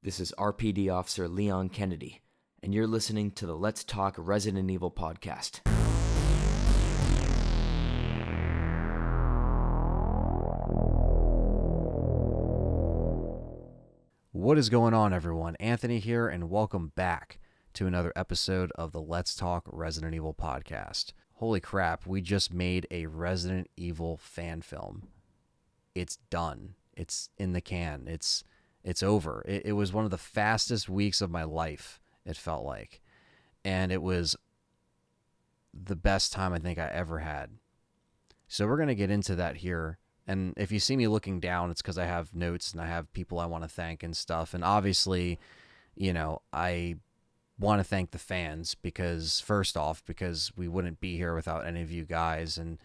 This is RPD Officer Leon Kennedy, and you're listening to the Let's Talk Resident Evil podcast. What is going on, everyone? Anthony here, and welcome back to another episode of the Let's Talk Resident Evil podcast. Holy crap, we just made a Resident Evil fan film. It's done. It's in the can. It's over. It was one of the fastest weeks of my life, it felt like. And it was the best time I think I ever had. So we're going to get into that here. And if you see me looking down, it's because I have notes and I have people I want to thank and stuff. And obviously, you know, I want to thank the fans because, first off, because we wouldn't be here without any of you guys, and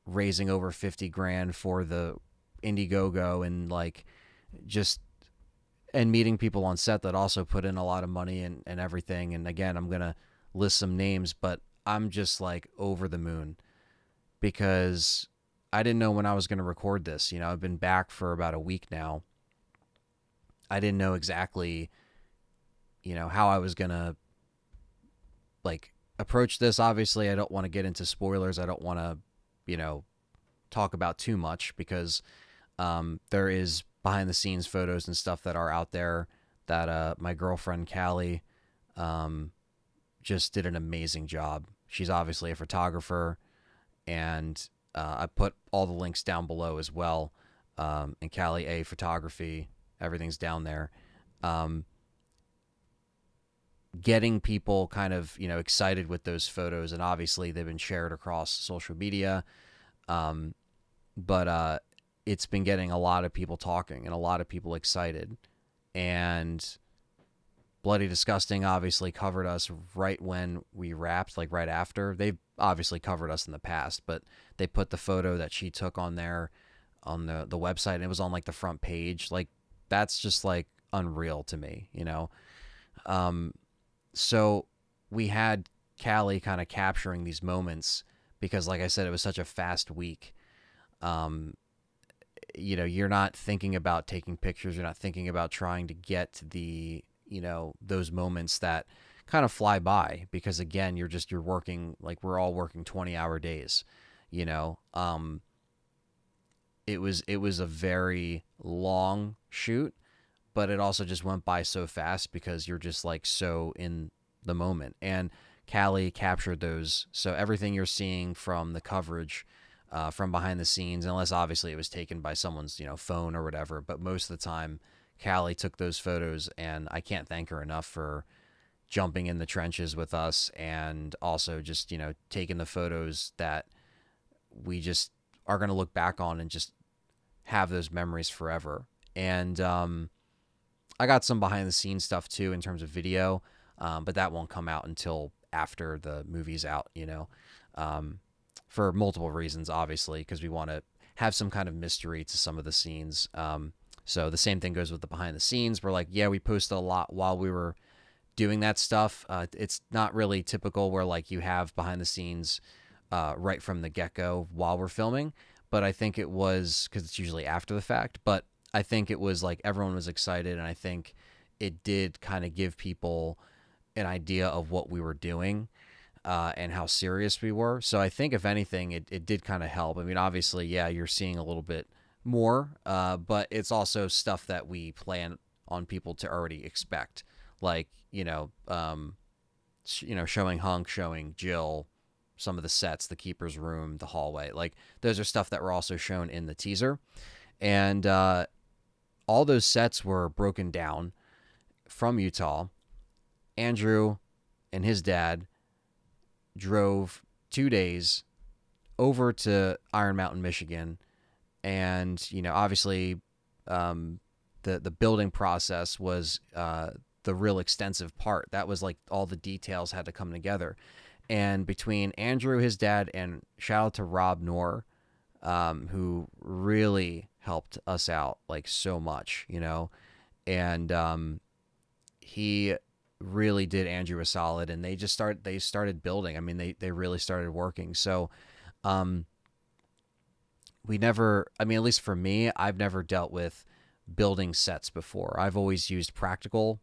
raising over 50 grand for the Indiegogo, and like just and meeting people on set that also put in a lot of money and everything. And again, I'm going to list some names, but I'm just like over the moon because I didn't know when I was going to record this. You know, I've been back for about a week now. I didn't know exactly, you know, how I was going to like approach this. Obviously, I don't want to get into spoilers. I don't want to, you know, talk about too much because there is behind the scenes photos and stuff that are out there that my girlfriend Callie just did an amazing job. She's obviously a photographer, and I put all the links down below as well. And Callie A Photography, everything's down there. Getting people kind of, you know, excited with those photos, and obviously they've been shared across social media. But it's been getting a lot of people talking and a lot of people excited. And Bloody Disgusting obviously covered us right when we wrapped, like right after. They've obviously covered us in the past, but they put the photo that she took on there on the website, and it was on like the front page. Like, that's just like unreal to me, you know? So we had Callie kind of capturing these moments because, like I said, it was such a fast week. You know, you're not thinking about taking pictures. You're not thinking about trying to get the, you know, those moments that kind of fly by because, again, you're working, like we're all working 20-hour days, you know. It was a very long shoot, but it also just went by so fast because you're just like so in the moment. And Callie captured those. So everything you're seeing from the coverage, from behind the scenes, unless obviously it was taken by someone's, you know, phone or whatever, but most of the time Callie took those photos, and I can't thank her enough for jumping in the trenches with us, and also just, you know, taking the photos that we just are going to look back on and just have those memories forever. And I got some behind the scenes stuff too in terms of video, but that won't come out until after the movie's out, you know, for multiple reasons, obviously, because we want to have some kind of mystery to some of the scenes. So the same thing goes with the behind the scenes. We're like, yeah, we posted a lot while we were doing that stuff. It's not really typical where like you have behind the scenes right from the get-go while we're filming, but I think it was because it's usually after the fact, but I think it was like everyone was excited, and I think it did kind of give people an idea of what we were doing and how serious we were. So I think if anything, it did kind of help. I mean, obviously, yeah, you're seeing a little bit more, but it's also stuff that we plan on people to already expect, like, you know, showing Hunk, showing Jill, some of the sets, the keeper's room, the hallway. Like, those are stuff that were also shown in the teaser, and all those sets were broken down from Utah. Andrew and his dad drove 2 days over to Iron Mountain, Michigan. And, you know, obviously the building process was the real extensive part. That was like all the details had to come together. And between Andrew, his dad, and shout out to Rob Knorr, who really helped us out like so much, you know, and he really did Andrew a solid, and they started building. I mean, they really started working. So we never, I mean, at least for me, I've never dealt with building sets before. I've always used practical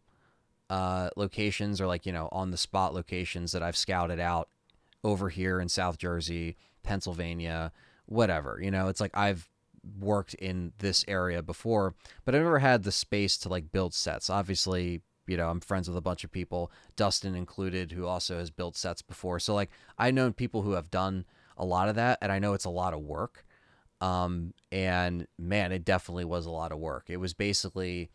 locations, or like, on the spot locations that I've scouted out over here in South Jersey, Pennsylvania, whatever. It's like I've worked in this area before, but I've never had the space to like build sets. Obviously, I'm friends with a bunch of people, Dustin included, who also has built sets before. So like I know people who have done a lot of that, and I know it's a lot of work. And man, it definitely was a lot of work. It was basically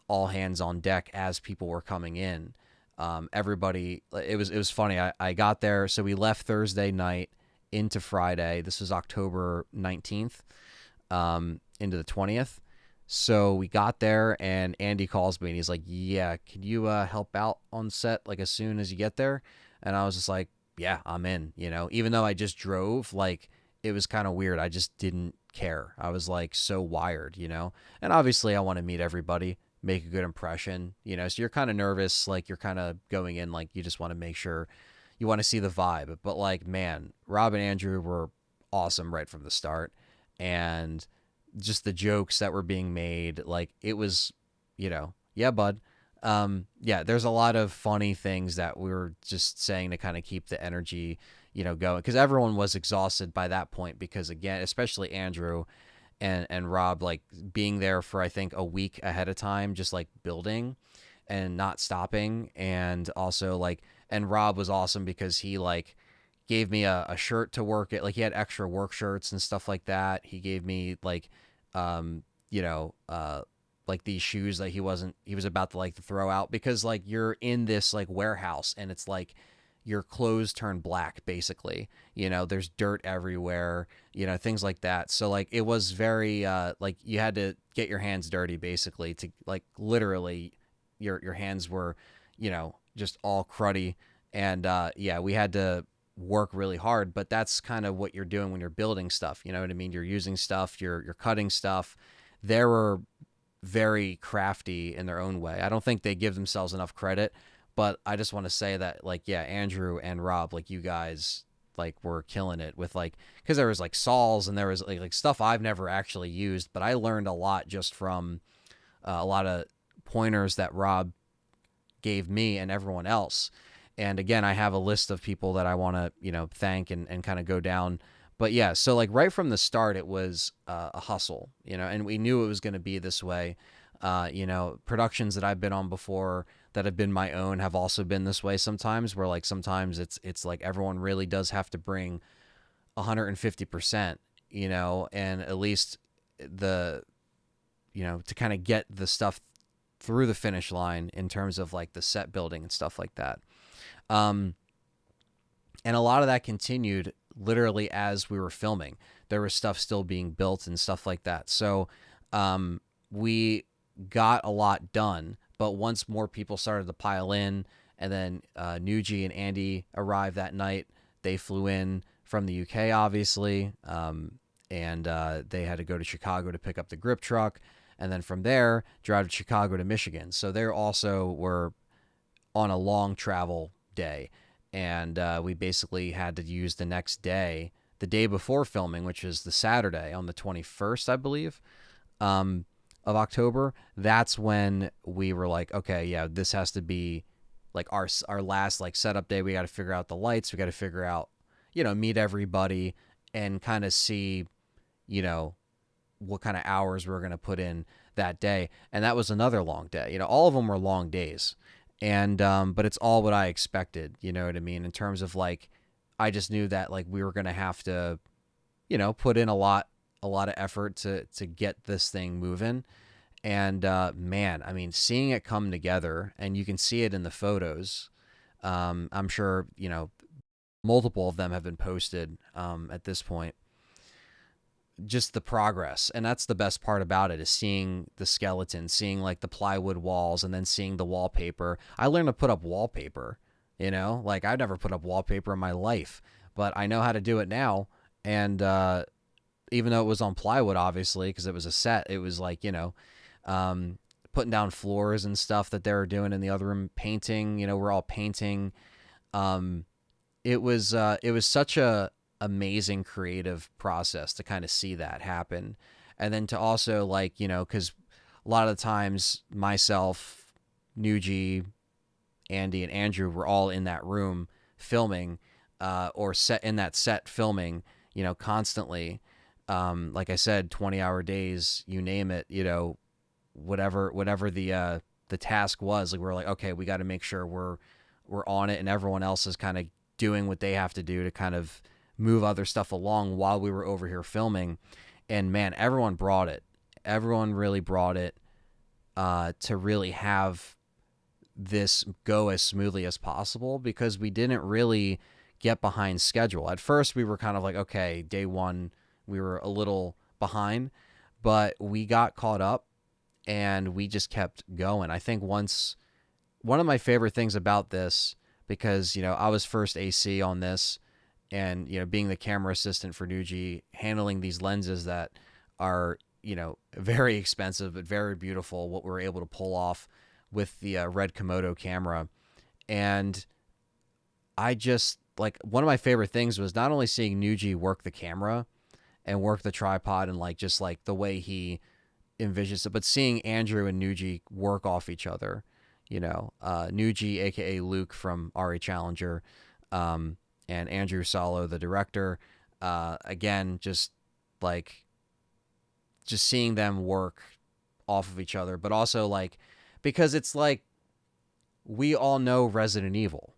all hands on deck as people were coming in. Everybody, it was funny. I got there. So we left Thursday night into Friday. This was October 19th, into the 20th. So we got there, and Andy calls me and he's like, yeah, can you help out on set like as soon as you get there? And I was just like, yeah, I'm in, even though I just drove, like it was kind of weird. I just didn't care. I was like so wired, and obviously I want to meet everybody, make a good impression, so you're kind of nervous, like you're kind of going in, like you just want to make sure you want to see the vibe. But like, man, Rob and Andrew were awesome right from the start. And just the jokes that were being made, like it was, yeah, bud. Yeah, there's a lot of funny things that we were just saying to kind of keep the energy, going, because everyone was exhausted by that point, because again, especially Andrew and Rob, like being there for I think a week ahead of time, just like building and not stopping. And also like, and Rob was awesome because he like gave me a shirt to work it. Like he had extra work shirts and stuff like that. He gave me like, like these shoes that he was about to like to throw out, because like you're in this like warehouse and it's like your clothes turn black basically, there's dirt everywhere, things like that. So like it was very like you had to get your hands dirty basically, to like literally your hands were, just all cruddy. And yeah, we had to work really hard, but that's kind of what you're doing when you're building stuff. You know what I mean? You're using stuff, you're cutting stuff. They were very crafty in their own way. I don't think they give themselves enough credit, but I just want to say that like, yeah, Andrew and Rob, like you guys like were killing it with like, because there was like saws and there was like stuff I've never actually used, but I learned a lot just from a lot of pointers that Rob gave me and everyone else. And again, I have a list of people that I want to, thank and kind of go down. But yeah, so like right from the start, it was a hustle, and we knew it was going to be this way. Productions that I've been on before that have been my own have also been this way sometimes, where like sometimes it's like everyone really does have to bring 150%, and at least to kind of get the stuff through the finish line in terms of like the set building and stuff like that. And a lot of that continued literally as we were filming. There was stuff still being built and stuff like that. So we got a lot done, but once more people started to pile in, and then Nuji and Andy arrived that night. They flew in from the UK, obviously, and they had to go to Chicago to pick up the grip truck, and then from there, drive to Chicago to Michigan. So they also were on a long travel day, and we basically had to use the next day, the day before filming, which is the Saturday on the 21st, I believe, of October. That's when we were like, okay, yeah, this has to be like our last like setup day. We got to figure out the lights. We got to figure out, meet everybody and kind of see, what kind of hours we were going to put in that day. And that was another long day. All of them were long days. And but it's all what I expected, you know what I mean? In terms of like, I just knew that like we were going to have to, put in a lot of effort to get this thing moving. And man, I mean, seeing it come together, and you can see it in the photos. I'm sure, multiple of them have been posted at this point. Just the progress, and that's the best part about it, is seeing the skeleton, seeing like the plywood walls, and then seeing the wallpaper. I learned to put up wallpaper, like I've never put up wallpaper in my life, but I know how to do it now. And even though it was on plywood, obviously, because it was a set, it was like, putting down floors and stuff that they were doing in the other room, painting, we're all painting. It was such a amazing creative process to kind of see that happen. And then to also like, because a lot of the times myself, Nuji, Andy, and Andrew were all in that room filming, or set in that set filming, constantly. Like I said, 20-hour days, you name it, whatever the task was, like we're like, okay, we got to make sure we're on it, and everyone else is kind of doing what they have to do to kind of move other stuff along while we were over here filming. And man, everyone brought it. Everyone really brought it, to really have this go as smoothly as possible, because we didn't really get behind schedule. At first, we were kind of like, okay, day one, we were a little behind, but we got caught up and we just kept going. I think one of my favorite things about this, because, I was first AC on this, and, being the camera assistant for Nuji, handling these lenses that are, very expensive, but very beautiful, what we were able to pull off with the red Komodo camera. And I just, like, one of my favorite things was not only seeing Nuji work the camera and work the tripod, and just the way he envisions it, but seeing Andrew and Nuji work off each other. Nuji, aka Luke from RA Challenger, and Andrew Salo, the director. Again, just seeing them work off of each other, but also because it's we all know Resident Evil.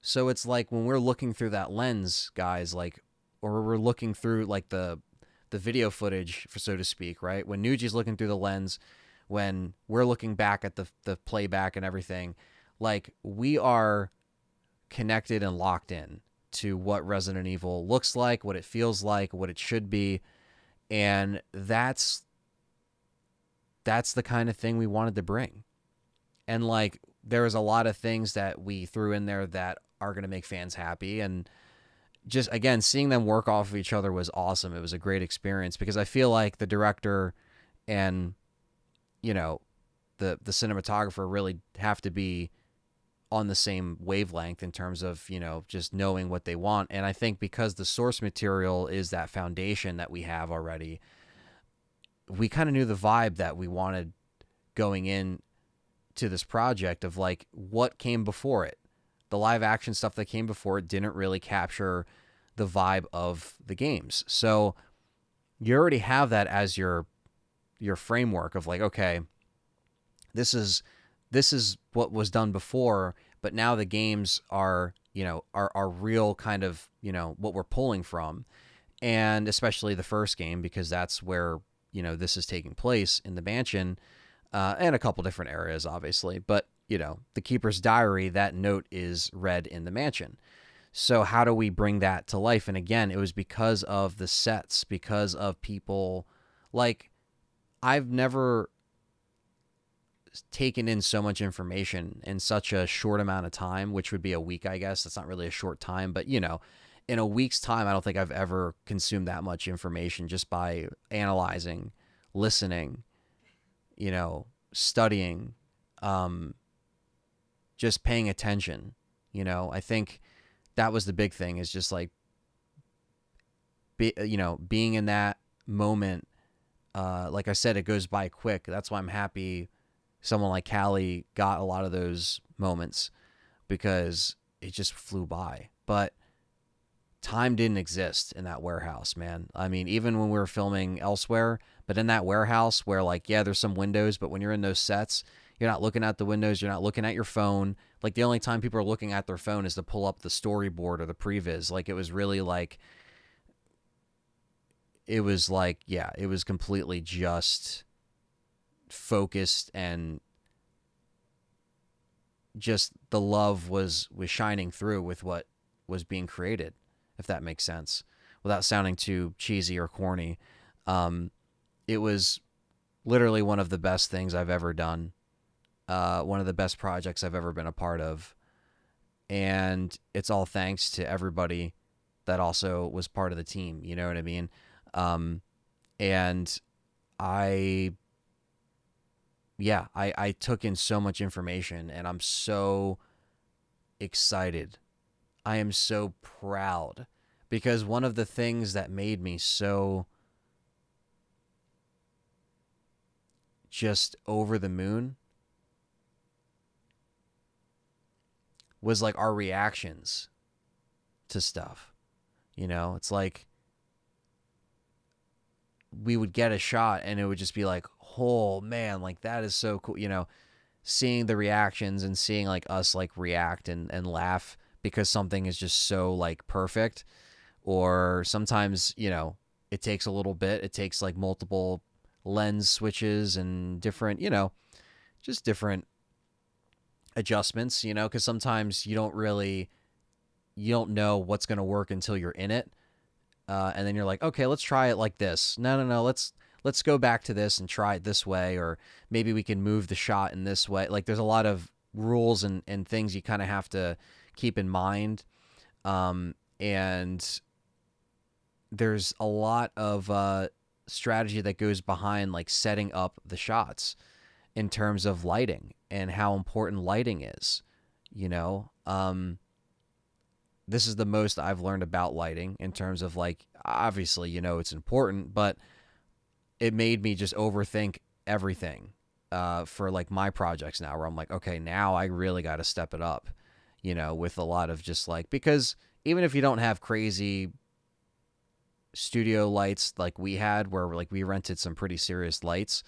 So it's when we're looking through that lens, guys, or we're looking through the video footage, so to speak, right? When Nuji's looking through the lens, when we're looking back at the playback and everything, we are connected and locked in to what Resident Evil looks like, what it feels like, what it should be. And that's the kind of thing we wanted to bring. And there was a lot of things that we threw in there that are going to make fans happy. And just, again, seeing them work off of each other was awesome. It was a great experience, because I feel like the director and, the cinematographer really have to be on the same wavelength in terms of, just knowing what they want. And I think because the source material is that foundation that we have already, we kind of knew the vibe that we wanted going in to this project of what came before it. The live action stuff that came before it didn't really capture the vibe of the games. So you already have that as your framework of okay, this is what was done before, but now the games are real kind of, what we're pulling from. And especially the first game, because that's where, this is taking place in the mansion, and a couple different areas, obviously. But, the Keeper's Diary, that note is read in the mansion. So how do we bring that to life? And again, it was because of the sets, because of people. I've never taken in so much information in such a short amount of time, which would be a week, I guess. That's not really a short time, but in a week's time, I don't think I've ever consumed that much information just by analyzing, listening, studying, just paying attention. I think that was the big thing, is just being in that moment. Like I said, it goes by quick. That's why I'm happy someone like Callie got a lot of those moments, because it just flew by. But time didn't exist in that warehouse, man. I mean, even when we were filming elsewhere, but in that warehouse where there's some windows, but when you're in those sets, you're not looking at the windows, you're not looking at your phone. The only time people are looking at their phone is to pull up the storyboard or the previs. It was really it was completely just focused, and just the love was shining through with what was being created, if that makes sense, without sounding too cheesy or corny. It was literally one of the best things I've ever done, one of the best projects I've ever been a part of, and it's all thanks to everybody that also was part of the team, you know what I mean? And I took in so much information, and I'm so excited. I am so proud, because one of the things that made me so just over the moon was like our reactions to stuff. You know, it's like we would get a shot and it would just be like, oh man, like that is so cool. You know, seeing the reactions and seeing like us like react and laugh because something is just so like perfect. Or sometimes, you know, it takes a little bit. It takes like multiple lens switches and different, you know, just different adjustments, you know, because sometimes you don't know what's going to work until you're in it. And then you're like, okay, let's try it like this. No. Let's go back to this and try it this way. Or maybe we can move the shot in this way. Like there's a lot of rules and things you kind of have to keep in mind. And there's a lot of strategy that goes behind like setting up the shots in terms of lighting and how important lighting is, you know. This is the most I've learned about lighting in terms of like, obviously, you know, it's important, but it made me just overthink everything for like my projects now, where I'm like, okay, now I really got to step it up, you know, with a lot of just like, because even if you don't have crazy studio lights like we had, where like we rented some pretty serious lights,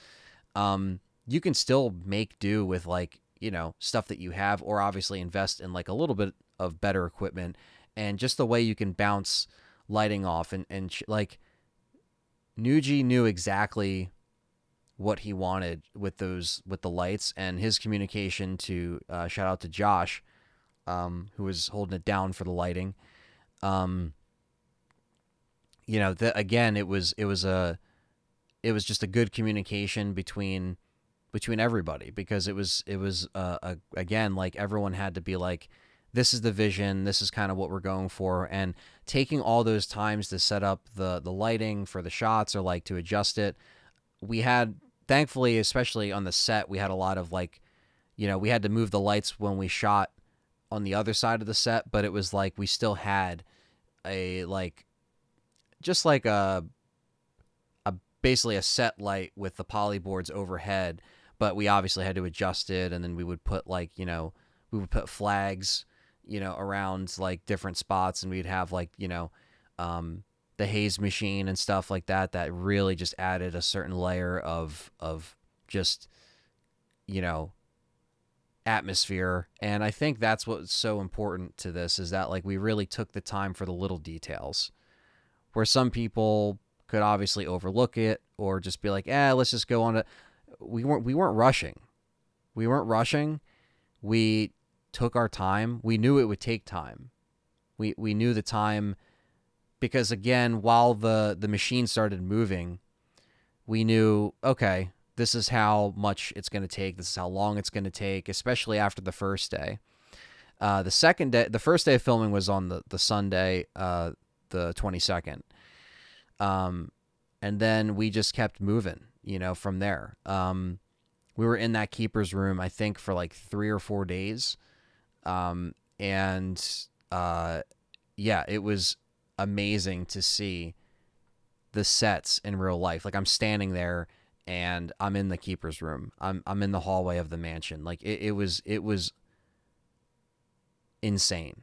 you can still make do with like, you know, stuff that you have, or obviously invest in like a little bit of better equipment and just the way you can bounce lighting off and like Nuji knew exactly what he wanted with the lights, and his communication to shout out to Josh, who was holding it down for the lighting. You know, again, it was just a good communication between everybody, because it was again, like everyone had to be like, this is the vision, this is kind of what we're going for, and taking all those times to set up the lighting for the shots or like to adjust it. We had, thankfully, especially on the set, we had a lot of like, you know, we had to move the lights when we shot on the other side of the set, but it was like we still had a like, just like a basically a set light with the polyboards overhead, but we obviously had to adjust it, and then we would put like, you know, we would put flags, you know, around like different spots, and we'd have like, you know, the haze machine and stuff like that really just added a certain layer of just, you know, atmosphere. And I think that's what's so important to this, is that like we really took the time for the little details, where some people could obviously overlook it or just be like, let's just go on to. We weren't rushing. We took our time. We knew it would take time. We knew the time, because again, while the machine started moving, we knew, okay, this is how much it's going to take. This is how long it's going to take, especially after the first day. The first day of filming was on the Sunday, the 22nd. And then we just kept moving, you know, from there. We were in that keeper's room, I think, for like 3 or 4 days. Yeah, it was amazing to see the sets in real life. Like I'm standing there and I'm in the keeper's room. I'm in the hallway of the mansion. Like it was insane.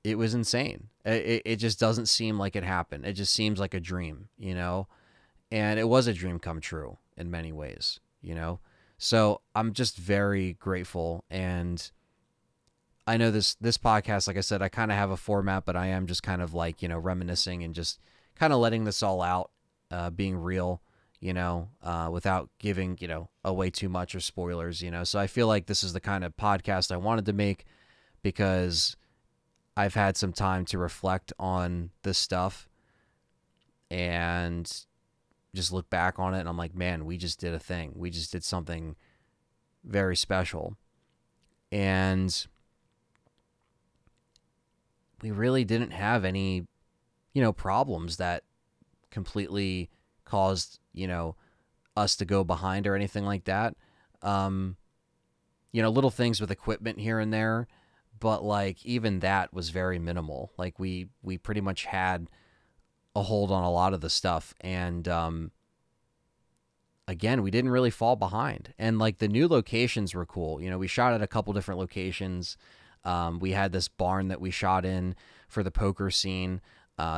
It was insane. It just doesn't seem like it happened. It just seems like a dream, you know? And it was a dream come true in many ways, you know? So I'm just very grateful. And I know this podcast, like I said, I kind of have a format, but I am just kind of like, you know, reminiscing and just kind of letting this all out, being real, you know, without giving, you know, away too much or spoilers, you know? So I feel like this is the kind of podcast I wanted to make, because I've had some time to reflect on this stuff and just look back on it, and I'm like, man, we just did a thing. We just did something very special. And we really didn't have any, you know, problems that completely caused, you know, us to go behind or anything like that. You know, little things with equipment here and there, but like even that was very minimal. Like we pretty much had a hold on a lot of the stuff. And again, we didn't really fall behind. And like the new locations were cool. You know, we shot at a couple different locations. We had this barn that we shot in for the poker scene.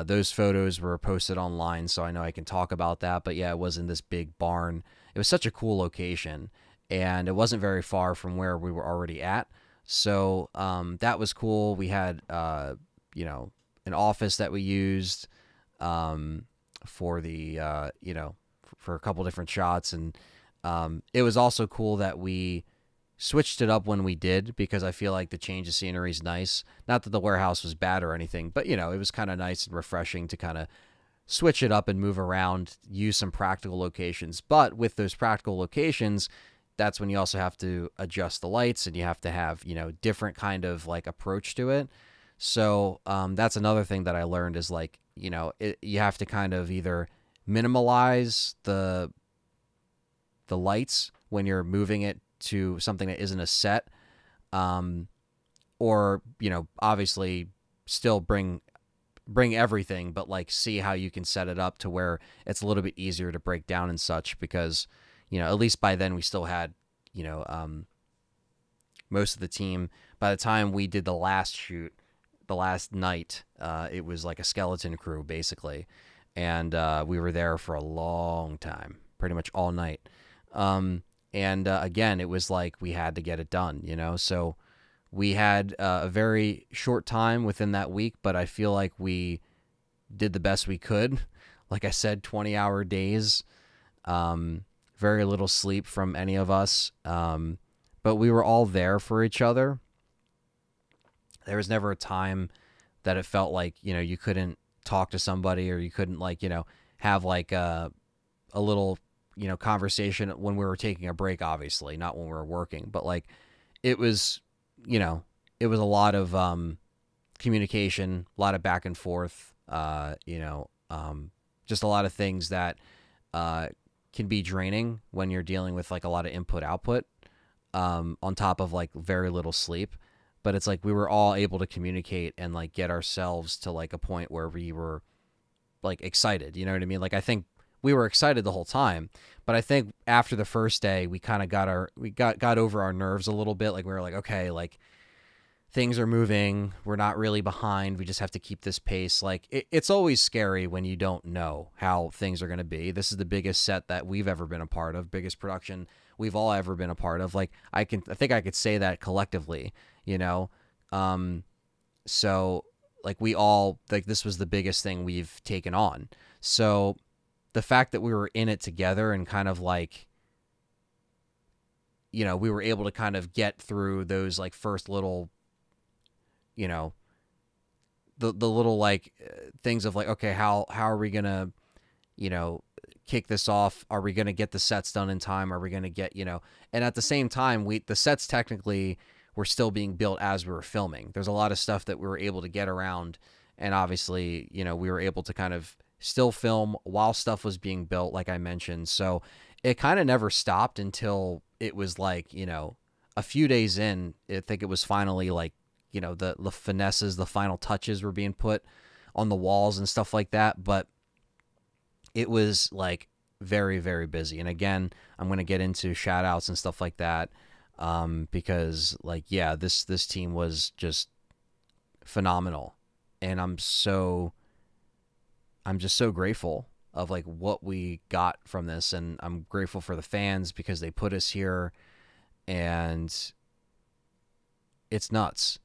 Those photos were posted online, so I know I can talk about that. But yeah, it was in this big barn. It was such a cool location, and it wasn't very far from where we were already at. So that was cool. We had, you know, an office that we used for the, you know, for a couple different shots. And it was also cool that we switched it up when we did, because I feel like the change of scenery is nice. Not that the warehouse was bad or anything, but, you know, it was kind of nice and refreshing to kind of switch it up and move around, use some practical locations. But with those practical locations, that's when you also have to adjust the lights, and you have to have, you know, different kind of like approach to it. So that's another thing that I learned is like, you know, you have to kind of either minimalize the lights when you're moving it to something that isn't a set, or, you know, obviously still bring everything, but like see how you can set it up to where it's a little bit easier to break down and such, because, you know, at least by then we still had, you know, most of the team. By the time we did the last shoot, the last night, it was like a skeleton crew basically, and we were there for a long time, pretty much all night. And again, it was like we had to get it done, you know? So we had a very short time within that week, but I feel like we did the best we could. Like I said, 20-hour days, very little sleep from any of us. But we were all there for each other. There was never a time that it felt like, you know, you couldn't talk to somebody, or you couldn't, like, you know, have like a little, you know, conversation when we were taking a break, obviously not when we were working, but like it was, you know, it was a lot of communication, a lot of back and forth, you know, just a lot of things that can be draining when you're dealing with like a lot of input output, on top of like very little sleep. But it's like we were all able to communicate and like get ourselves to like a point where we were like excited, you know what I mean? Like I think we were excited the whole time, but I think after the first day we kind of got over our nerves a little bit. Like we were like, okay, like things are moving, we're not really behind, we just have to keep this pace. Like it's always scary when you don't know how things are going to be. This is the biggest set that we've ever been a part of, biggest production we've all ever been a part of. Like I think I could say that collectively, you know? So like we all, like this was the biggest thing we've taken on. So the fact that we were in it together and kind of like, you know, we were able to kind of get through those like first little, you know, the little like things of like, okay, how are we going to, you know, kick this off? Are we going to get the sets done in time? Are we going to get, you know, and at the same time, the sets technically were still being built as we were filming. There's a lot of stuff that we were able to get around. And obviously, you know, we were able to kind of still film while stuff was being built, like I mentioned. So it kind of never stopped until it was like, you know, a few days in, I think it was finally like, you know, the finesses, the final touches were being put on the walls and stuff like that. But it was like very, very busy. And again, I'm going to get into shout outs and stuff like that. Because like, yeah, this team was just phenomenal. And I'm just so grateful of like what we got from this. And I'm grateful for the fans because they put us here, and it's nuts.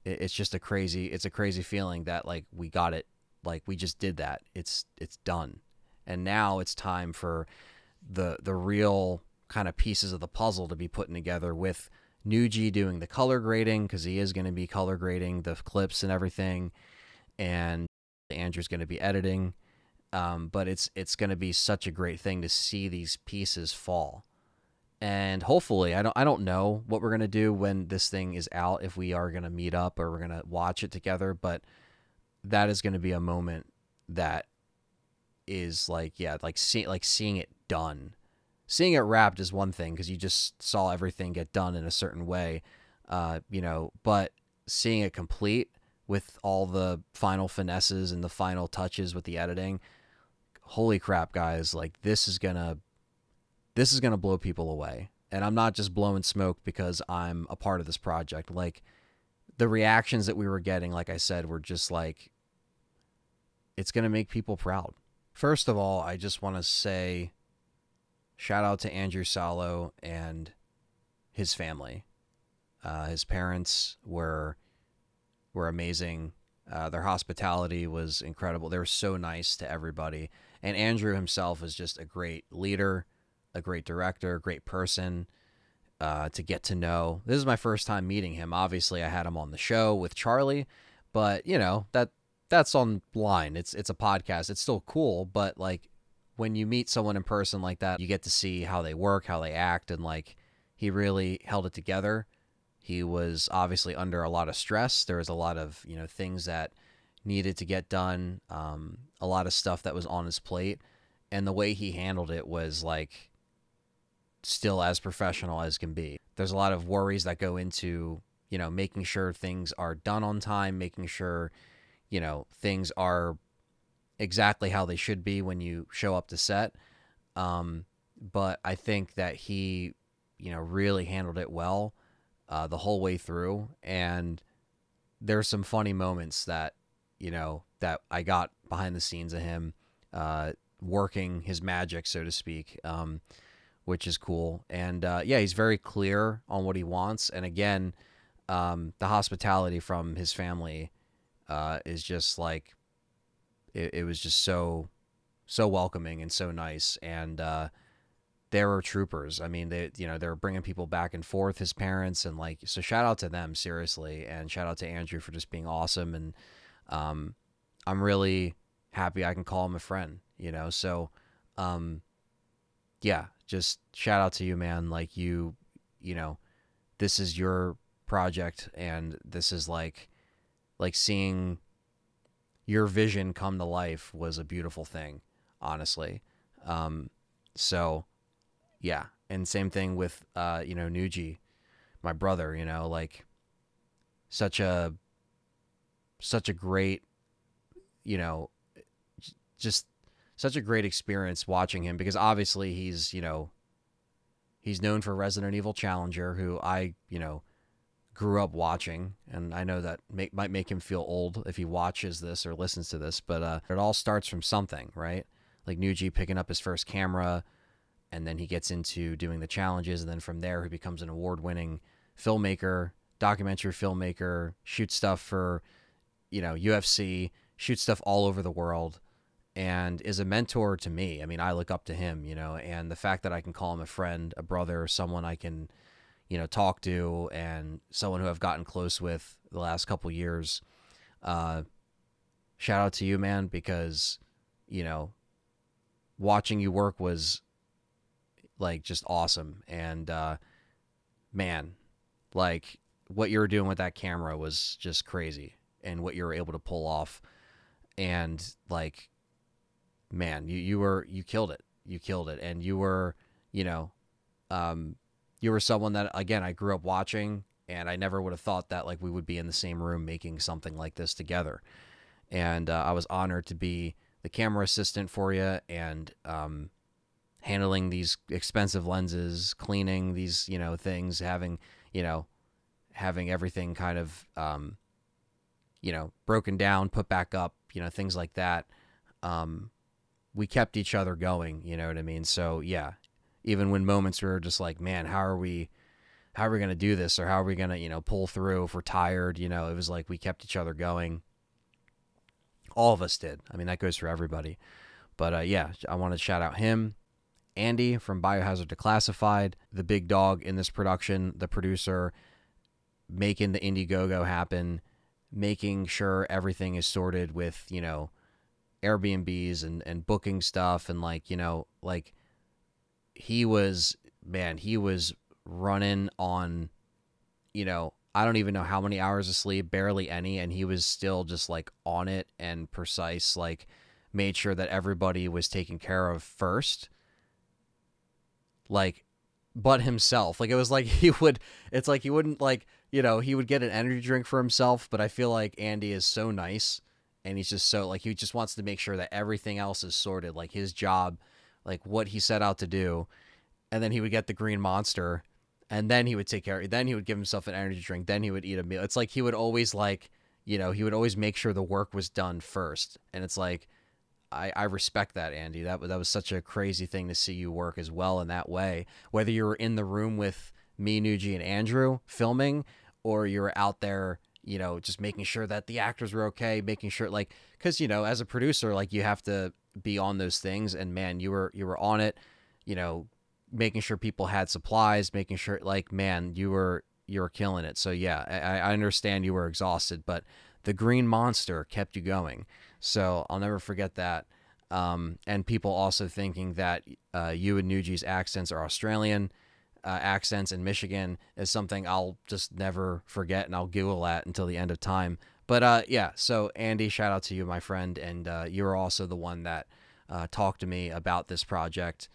It's just a crazy feeling that like we got it. Like we just did that. It's done. And now it's time for the real kind of pieces of the puzzle to be putting together, with Nuji doing the color grading, because he is going to be color grading the clips and everything, and Andrew's going to be editing. But it's going to be such a great thing to see these pieces fall. And hopefully, I don't know what we're going to do when this thing is out, if we are going to meet up or we're going to watch it together, but that is going to be a moment that is like, yeah, like seeing it done. Seeing it wrapped is one thing, because you just saw everything get done in a certain way, you know, but seeing it complete with all the final finesses and the final touches with the editing, holy crap, guys, like this is gonna this is going to blow people away. And I'm not just blowing smoke because I'm a part of this project. Like, the reactions that we were getting, like I said, were just like, it's going to make people proud. First of all, I just want to say shout out to Andrew Salo and his family. His parents were amazing. Their hospitality was incredible. They were so nice to everybody. And Andrew himself is just a great leader, a great director, a great person to get to know. This is my first time meeting him. Obviously, I had him on the show with Charlie, but you know, that's online. It's a podcast. It's still cool, but like when you meet someone in person like that, you get to see how they work, how they act, and like he really held it together. He was obviously under a lot of stress. There was a lot of, you know, things that needed to get done, a lot of stuff that was on his plate, and the way he handled it was like still as professional as can be. There's a lot of worries that go into, you know, making sure things are done on time, making sure, you know, things are exactly how they should be when you show up to set. But I think that he, you know, really handled it well the whole way through. And there's some funny moments that, you know, that I got behind the scenes of him working his magic, so to speak, which is cool. And yeah, he's very clear on what he wants. And again, the hospitality from his family is just like, it was just so welcoming and so nice. And they were troopers. I mean, they're bringing people back and forth, his parents, and like, so shout out to them, seriously. And shout out to Andrew for just being awesome. And I'm really happy I can call him a friend, you know? So, yeah, just shout out to you, man. Like you know, this is your project, and this is like seeing your vision come to life was a beautiful thing, honestly. So yeah. And same thing with, you know, Nuji, my brother, you know, like such a great, you know, just such a great experience watching him, because obviously he's, you know, he's known for Resident Evil Challenger, who I, you know, grew up watching, and I know that might make him feel old if he watches this or listens to this, but it all starts from something, right? Like Nuji picking up his first camera, and then he gets into doing the challenges, and then from there he becomes an award-winning filmmaker, documentary filmmaker, shoots stuff for, you know, UFC, shoots stuff all over the world, and is a mentor to me. I mean, I look up to him, you know, and the fact that I can call him a friend, a brother, someone I can, you know, talk to, and someone who I've gotten close with the last couple years. Shout out to you, man, because, you know, watching you work was like just awesome. And man, like what you were doing with that camera was just crazy, and what you were able to pull off. And like, man, you killed it. You killed it. And you were, you know, you were someone that, again, I grew up watching, and I never would have thought that like we would be in the same room making something like this together. And I was honored to be the camera assistant for you, and handling these expensive lenses, cleaning these, you know, things, having everything kind of, you know, broken down, put back up, you know, things like that. We kept each other going, you know what I mean? So yeah, even when moments we were just like, man, how are we going to do this? Or how are we going to, you know, pull through if we're tired? You know, it was like we kept each other going. All of us did. I mean, that goes for everybody. But yeah, I want to shout out him, Andy from Biohazard Declassified, the big dog in this production, the producer, making the Indiegogo happen, making sure everything is sorted with, you know, Airbnbs and booking stuff. And like, you know, like he was running on, you know, I don't even know how many hours of sleep, barely any. And he was still just like on it and precise, like made sure that everybody was taken care of first. Like, but himself, like it was like it's like he wouldn't, like, you know, he would get an energy drink for himself. But I feel like Andy is so nice, and he's just so like, he just wants to make sure that everything else is sorted, like his job, like what he set out to do. and then he would get the green monster, and then he would take care. Then he would give himself an energy drink. Then he would eat a meal. It's like he would always like, he would always make sure the work was done first. And it's like, I respect that, Andy. That was such a crazy thing to see you work as well in that way. Whether you were in the room with me, Nuji, and Andrew filming, or you were out there, just making sure that the actors were okay, making sure like, because as a producer, like you have to be on those things, and man, you were on it, making sure people had supplies, making sure like, man, you were killing it. So yeah, I understand you were exhausted, but the green monster kept you going. So I'll never forget that. And people also thinking that you and Nuji's accents are Australian accents in Michigan is something I'll just never forget, and I'll Google at until the end of time. But yeah, so Andy, shout out to you, my friend, and you were also the one that talked to me about this project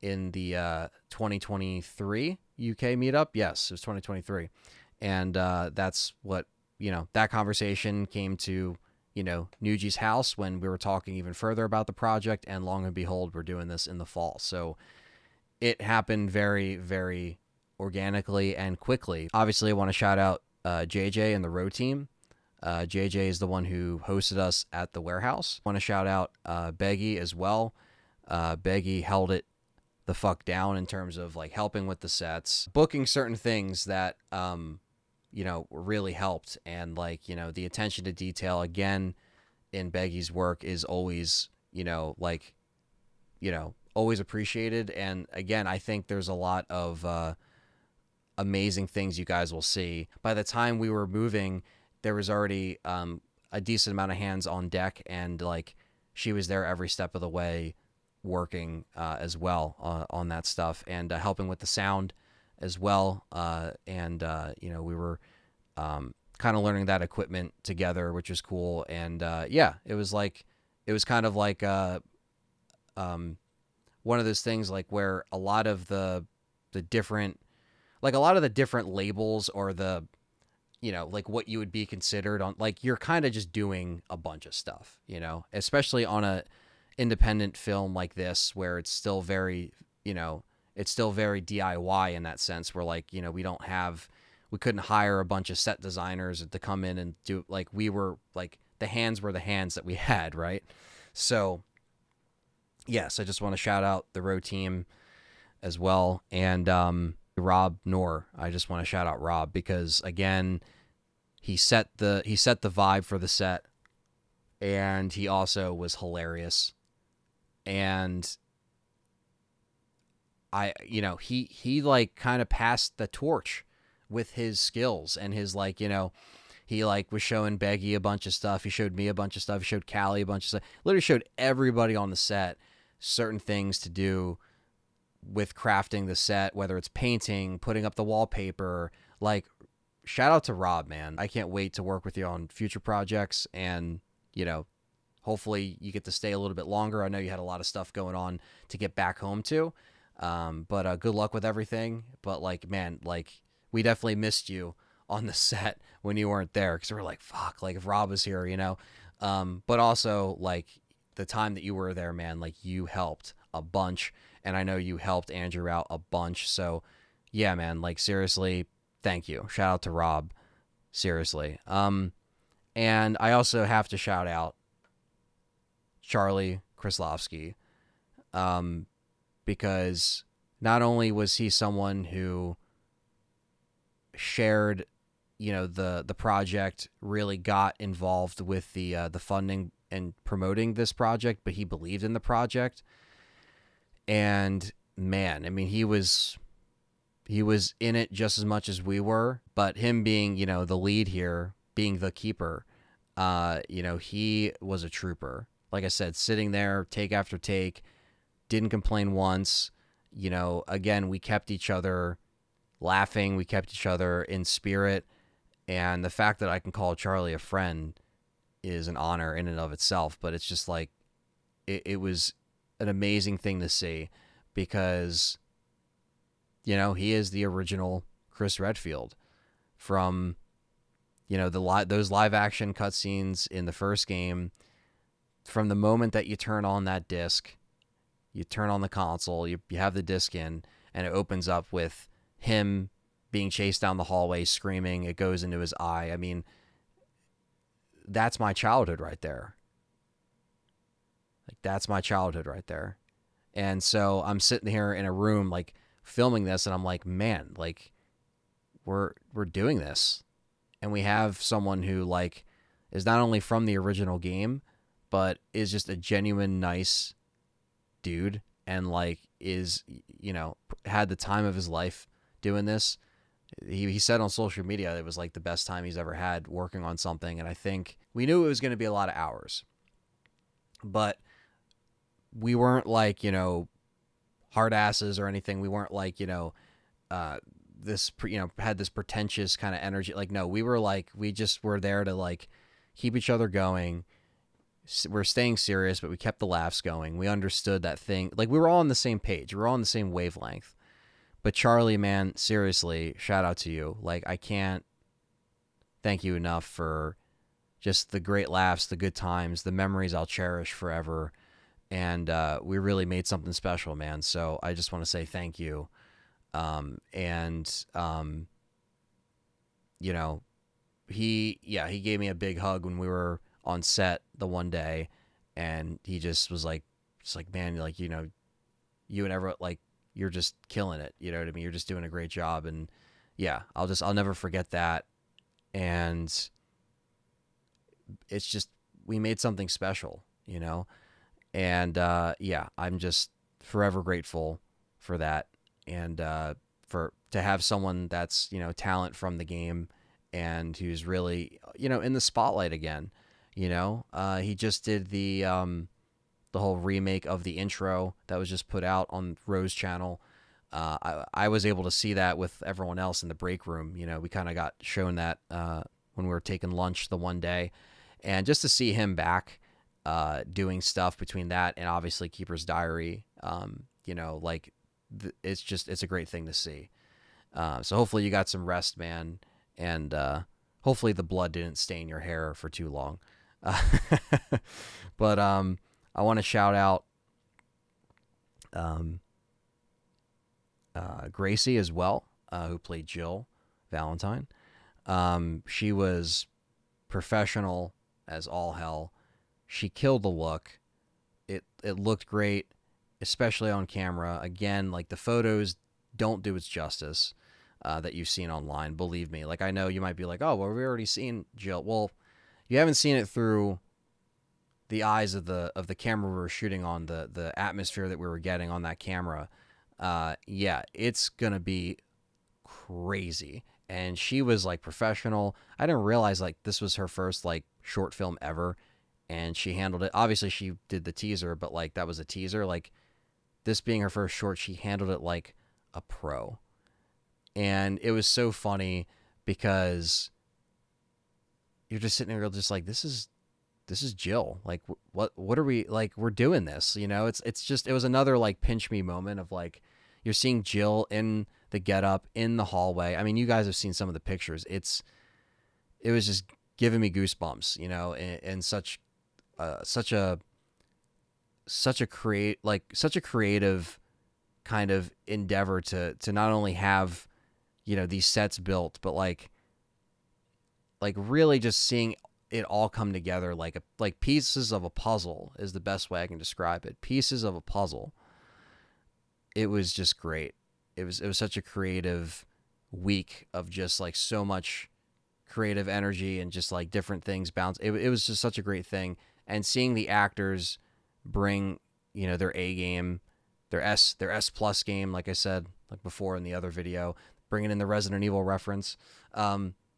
in the 2023 UK meetup. Yes, it was 2023, and that's what that conversation came to. Nuji's house when we were talking even further about the project, and long and behold, we're doing this in the fall. So it happened very, very organically and quickly. Obviously, I want to shout out JJ and the row team. JJ is the one who hosted us at the warehouse. I want to shout out Beggy as well. Beggy held it the fuck down in terms of like helping with the sets, booking certain things that really helped. And like, the attention to detail again in Beggy's work is always, always appreciated. And again, I think there's a lot of amazing things you guys will see. By the time we were moving, there was already a decent amount of hands on deck, and like she was there every step of the way working as well on that stuff, and helping with the sound as well. We were kind of learning that equipment together, which was cool. And yeah, it was kind of like one of those things like where a lot of the different labels, or the like what you would be considered on, like you're kind of just doing a bunch of stuff, especially on a independent film like this, where it's still very DIY in that sense, where like, we couldn't hire a bunch of set designers to come in and do, like, we were like, the hands were the hands that we had, right? So yes, I just want to shout out the row team as well. And Rob Knorr, I just want to shout out Rob, because again, he set the vibe for the set, and he also was hilarious. And he like kind of passed the torch with his skills and his he like was showing Beggy a bunch of stuff. He showed me a bunch of stuff. He showed Callie a bunch of stuff. Literally showed everybody on the set certain things to do with crafting the set, whether it's painting, putting up the wallpaper. Like, shout out to Rob, man. I can't wait to work with you on future projects, and hopefully you get to stay a little bit longer. I know you had a lot of stuff going on to get back home to. But good luck with everything. But like, man, like we definitely missed you on the set when you weren't there, because we were like, fuck, like if Rob was here, but also like the time that you were there, man, like you helped a bunch, and I know you helped Andrew out a bunch. So yeah, man, like seriously, thank you. Shout out to Rob, seriously. And I also have to shout out Charlie Krislovsky, because not only was he someone who shared, the project, really got involved with the funding and promoting this project, but he believed in the project. And man, I mean, he was in it just as much as we were, but him being, the lead here, being the keeper, he was a trooper. Like I said, sitting there, take after take, didn't complain once. Again, we kept each other laughing. We kept each other in spirit. And the fact that I can call Charlie a friend is an honor in and of itself. But it's just like, it was an amazing thing to see, because, he is the original Chris Redfield from, those live action cutscenes in the first game. From the moment that you turn on that disc, You turn on the console, you have the disc in, and it opens up with him being chased down the hallway, screaming. It goes into his eye. I mean, that's my childhood right there. Like, that's my childhood right there. And so I'm sitting here in a room, like, filming this, and I'm like, man, like, we're doing this. And we have someone who, like, is not only from the original game, but is just a genuine nice dude, and, like, is, you know, had the time of his life doing this. He said on social media it was like the best time he's ever had working on something. And I think we knew it was going to be a lot of hours, but we weren't like, you know, hard asses or anything. We weren't like, you know, had this pretentious kind of energy. Like, no, we were like, we just were there to, like, keep each other going. We're staying serious, but we kept the laughs going. We understood that thing. Like, we were all on the same page. We were all on the same wavelength. But Charlie, man, seriously, shout out to you. Like, I can't thank you enough for just the great laughs, the good times, the memories I'll cherish forever. And we really made something special, man. So I just want to say thank you. You know, he gave me a big hug when we were on set the one day, and he just was like, man, like, you know, you and everyone, like, you're just killing it. You know what I mean? You're just doing a great job. And yeah, I'll never forget that. And it's just, we made something special, you know? And yeah, I'm just forever grateful for that. And to have someone that's, you know, talent from the game and who's really, you know, in the spotlight again. You know, he just did the whole remake of the intro that was just put out on Rose channel. I was able to see that with everyone else in the break room. You know, we kind of got shown that when we were taking lunch the one day, and just to see him back doing stuff between that and obviously Keeper's Diary, you know, like, it's a great thing to see. So hopefully you got some rest, man, and hopefully the blood didn't stain your hair for too long. But I want to shout out Gracie as well, who played Jill Valentine. She was professional as all hell. She killed the look. It looked great, especially on camera. Again, like, the photos don't do its justice that you've seen online. Believe me. Like, I know you might be like, oh, well, we've already seen Jill. Well, you haven't seen it through the eyes of the camera we were shooting on, the atmosphere that we were getting on that camera. Yeah, it's gonna be crazy. And she was, like, professional. I didn't realize, like, this was her first, like, short film ever, and she handled it. Obviously she did the teaser, but, like, that was a teaser. Like, this being her first short, she handled it like a pro. And it was so funny because you're just sitting there just like, this is Jill. Like, what are we, like, we're doing this, you know? It's just, it was another, like, pinch me moment of, like, you're seeing Jill in the getup in the hallway. I mean, you guys have seen some of the pictures. It was just giving me goosebumps, you know, and such a creative kind of endeavor to not only have, you know, these sets built, but like really just seeing it all come together like pieces of a puzzle is the best way I can describe it. Pieces of a puzzle. It was just great. It was such a creative week of just, like, so much creative energy and just, like, different things bounce. It was just such a great thing. And seeing the actors bring, you know, their A game, their S plus game, like I said, like before in the other video, bringing in the Resident Evil reference.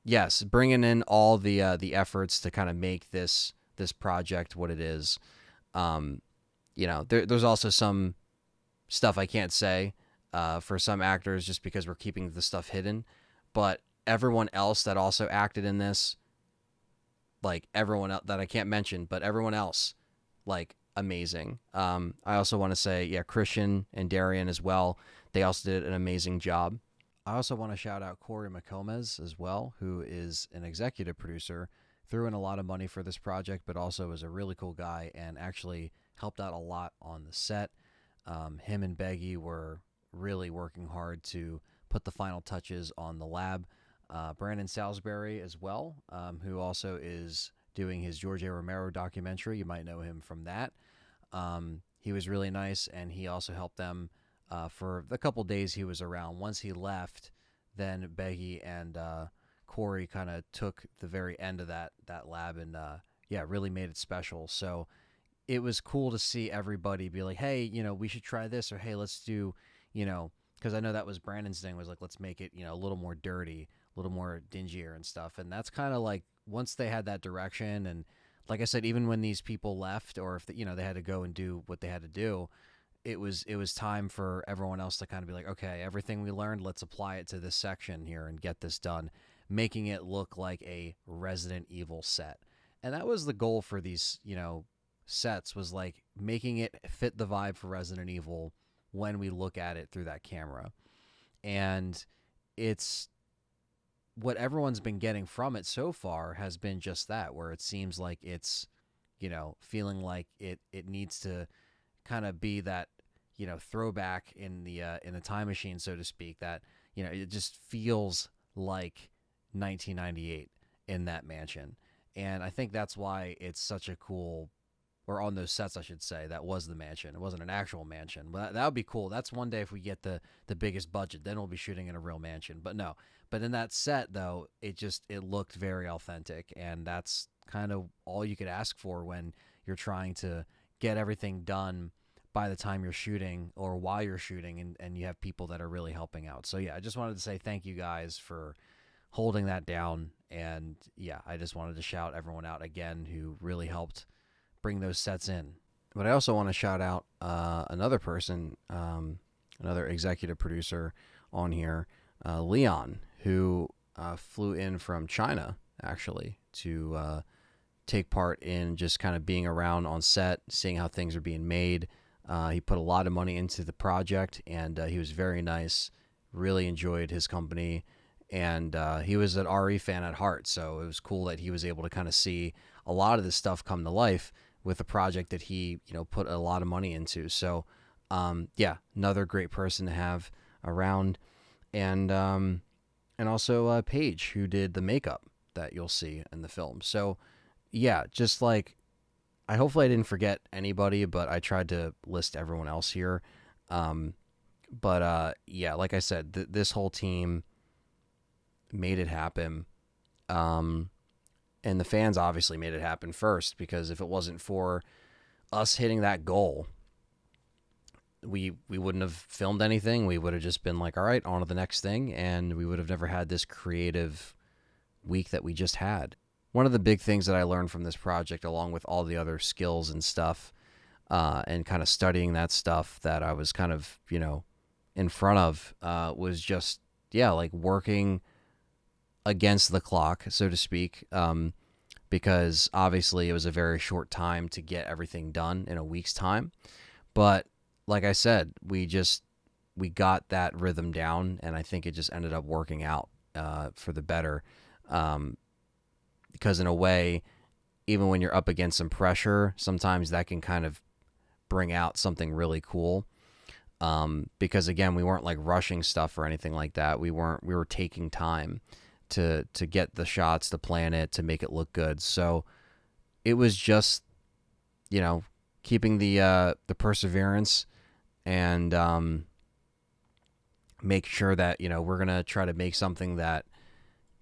Yes, bringing in all the efforts to kind of make this project what it is. You know, there's also some stuff I can't say for some actors just because we're keeping the stuff hidden, but everyone else that also acted in this, like, everyone else that I can't mention, but everyone else, like, amazing. I also want to say, yeah, Christian and Darian as well. They also did an amazing job. I also want to shout out Corey McComas as well, who is an executive producer, threw in a lot of money for this project, but also is a really cool guy and actually helped out a lot on the set. Him and Beggy were really working hard to put the final touches on the lab. Brandon Salisbury as well, who also is doing his George A. Romero documentary. You might know him from that. He was really nice, and he also helped them for the couple days he was around. Once he left, then Beggy and Corey kind of took the very end of that lab and really made it special. So it was cool to see everybody be like, hey, we should try this, or hey, let's do, because I know that was Brandon's thing, was like, let's make it, a little more dirty, a little more dingier and stuff. And that's kind of like, once they had that direction, and like I said, even when these people left, or if they had to go and do what they had to do, it was time for everyone else to kind of be like, okay, everything we learned, let's apply it to this section here and get this done, making it look like a Resident Evil set. And that was the goal for these, sets, was like making it fit the vibe for Resident Evil when we look at it through that camera. And it's what everyone's been getting from it so far has been just that, where it seems like it's, feeling like it needs to kind of be that, throwback in the time machine, so to speak, that, it just feels like 1998 in that mansion. And I think that's why it's such a cool, or on those sets, I should say, that was the mansion. It wasn't an actual mansion. But that would be cool. That's one day if we get the biggest budget, then we'll be shooting in a real mansion. But no. But in that set, though, it looked very authentic. And that's kind of all you could ask for when you're trying to get everything done by the time you're shooting, or while you're shooting, and you have people that are really helping out. So, yeah, I just wanted to say thank you guys for holding that down. And, yeah, I just wanted to shout everyone out again who really helped bring those sets in. But I also want to shout out another person, another executive producer on here, Leon, who flew in from China, actually, to take part in just kind of being around on set, seeing how things are being made. He put a lot of money into the project, and he was very nice, really enjoyed his company, and he was an RE fan at heart, so it was cool that he was able to kind of see a lot of this stuff come to life with a project that he, put a lot of money into. So, another great person to have around. And also Paige, who did the makeup that you'll see in the film. So, yeah, just like, hopefully I didn't forget anybody, but I tried to list everyone else here. Like I said, this whole team made it happen. And the fans obviously made it happen first, because if it wasn't for us hitting that goal, we wouldn't have filmed anything. We would have just been like, all right, on to the next thing. And we would have never had this creative week that we just had. One of the big things that I learned from this project, along with all the other skills and stuff, and kind of studying that stuff that I was kind of, in front of, was just, like working against the clock, so to speak, because obviously it was a very short time to get everything done in a week's time. But like I said, we got that rhythm down, and I think it just ended up working out for the better. Because in a way, even when you're up against some pressure, sometimes that can kind of bring out something really cool. Because again, we weren't like rushing stuff or anything like that. We were taking time to get the shots, to plan it, to make it look good. So it was just, keeping the perseverance, and make sure that, we're going to try to make something that